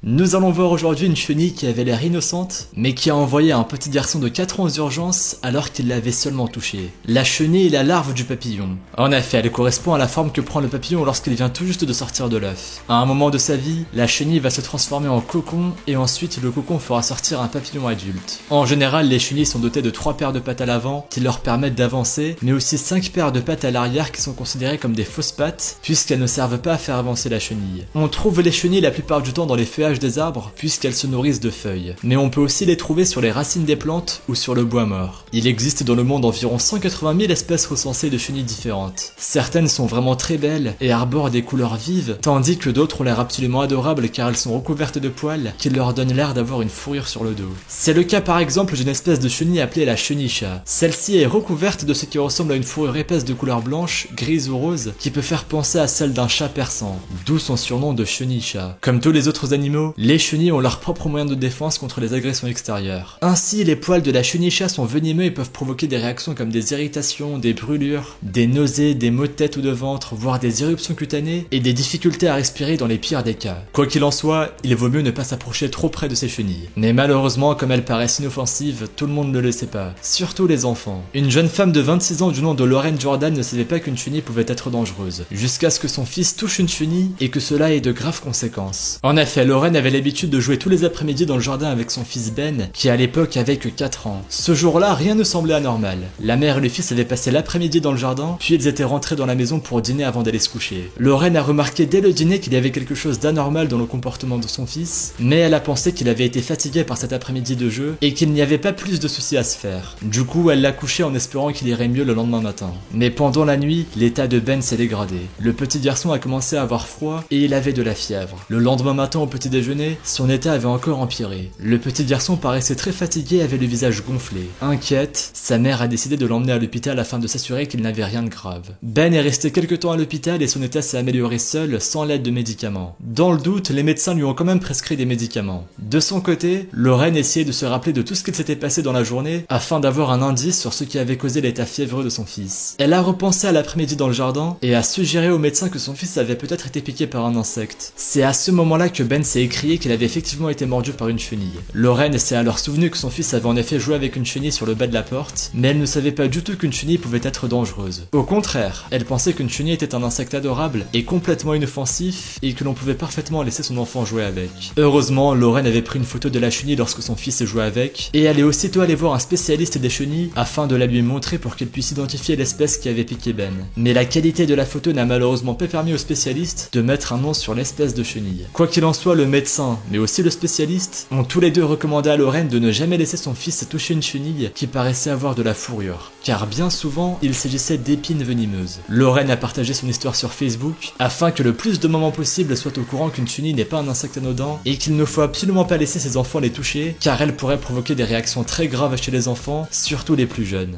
Nous allons voir aujourd'hui une chenille qui avait l'air innocente, mais qui a envoyé un petit garçon de 4 ans aux urgences alors qu'il l'avait seulement touché. La chenille est la larve du papillon. En effet, elle correspond à la forme que prend le papillon lorsqu'il vient tout juste de sortir de l'œuf. À un moment de sa vie, la chenille va se transformer en cocon et ensuite le cocon fera sortir un papillon adulte. En général, les chenilles sont dotées de 3 paires de pattes à l'avant qui leur permettent d'avancer, mais aussi 5 paires de pattes à l'arrière qui sont considérées comme des fausses pattes puisqu'elles ne servent pas à faire avancer la chenille. On trouve les chenilles la plupart du temps dans les feuillages des arbres puisqu'elles se nourrissent de feuilles, mais on peut aussi les trouver sur les racines des plantes ou sur le bois mort. Il existe dans le monde environ 180 000 espèces recensées de chenilles différentes. Certaines sont vraiment très belles et arborent des couleurs vives, tandis que d'autres ont l'air absolument adorables car elles sont recouvertes de poils qui leur donnent l'air d'avoir une fourrure sur le dos. C'est le cas par exemple d'une espèce de chenille appelée la chenille-chat. Celle-ci est recouverte de ce qui ressemble à une fourrure épaisse de couleur blanche, grise ou rose qui peut faire penser à celle d'un chat persan, d'où son surnom de chenille-chat. Comme tous les autres animaux, les chenilles ont leur propre moyen de défense contre les agressions extérieures. Ainsi, les poils de la chenille-chat sont venimeux et peuvent provoquer des réactions comme des irritations, des brûlures, des nausées, des maux de tête ou de ventre, voire des éruptions cutanées et des difficultés à respirer dans les pires des cas. Quoi qu'il en soit, il vaut mieux ne pas s'approcher trop près de ces chenilles. Mais malheureusement, comme elles paraissent inoffensives, tout le monde ne le sait pas, surtout les enfants. Une jeune femme de 26 ans du nom de Lorraine Jordan ne savait pas qu'une chenille pouvait être dangereuse, jusqu'à ce que son fils touche une chenille et que cela ait de graves conséquences. En effet, Lorraine avait l'habitude de jouer tous les après-midi dans le jardin avec son fils Ben, qui à l'époque avait que 4 ans. Ce jour-là, rien ne semblait anormal. La mère et le fils avaient passé l'après-midi dans le jardin, puis ils étaient rentrés dans la maison pour dîner avant d'aller se coucher. Lorraine a remarqué dès le dîner qu'il y avait quelque chose d'anormal dans le comportement de son fils, mais elle a pensé qu'il avait été fatigué par cet après-midi de jeu et qu'il n'y avait pas plus de soucis à se faire. Du coup, elle l'a couché en espérant qu'il irait mieux le lendemain matin. Mais pendant la nuit, l'état de Ben s'est dégradé. Le petit garçon a commencé à avoir froid et il avait de la fièvre. Le lendemain matin au petit déjeuner, son état avait encore empiré. Le petit garçon paraissait très fatigué et avait le visage gonflé. Inquiète, sa mère a décidé de l'emmener à l'hôpital afin de s'assurer qu'il n'avait rien de grave. Ben est resté quelque temps à l'hôpital et son état s'est amélioré seul, sans l'aide de médicaments. Dans le doute, les médecins lui ont quand même prescrit des médicaments. De son côté, Lorraine essayait de se rappeler de tout ce qu'il s'était passé dans la journée afin d'avoir un indice sur ce qui avait causé l'état fiévreux de son fils. Elle a repensé à l'après-midi dans le jardin et a suggéré au médecin que son fils avait peut-être été piqué par un insecte. C'est à ce moment-là que Ben s'est écrié qu'il avait effectivement été mordu par une chenille. Lorraine s'est alors souvenu que son fils avait en effet joué avec une chenille sur le bas de la porte, mais elle ne savait pas du tout qu'une chenille pouvait être dangereuse. Au contraire, elle pensait qu'une chenille était un insecte adorable et complètement inoffensif et que l'on pouvait parfaitement laisser son enfant jouer avec. Heureusement, Lorraine avait pris une photo de la chenille lorsque son fils jouait avec et elle est aussitôt allée voir un spécialiste des chenilles afin de la lui montrer pour qu'il puisse identifier l'espèce qui avait piqué Ben. Mais la qualité de la photo n'a malheureusement pas permis au spécialiste de mettre un nom sur l'espèce de chenille. Quoi qu'il en soit, le médecin, mais aussi le spécialiste, ont tous les deux recommandé à Lorraine de ne jamais laisser son fils toucher une chenille qui paraissait avoir de la fourrure, car bien souvent, il s'agissait d'épines venimeuses. Lorraine a partagé son histoire sur Facebook afin que le plus de mamans possible soient au courant qu'une chenille n'est pas un insecte anodin et qu'il ne faut absolument pas laisser ses enfants les toucher car elle pourrait provoquer des réactions très graves chez les enfants, surtout les plus jeunes.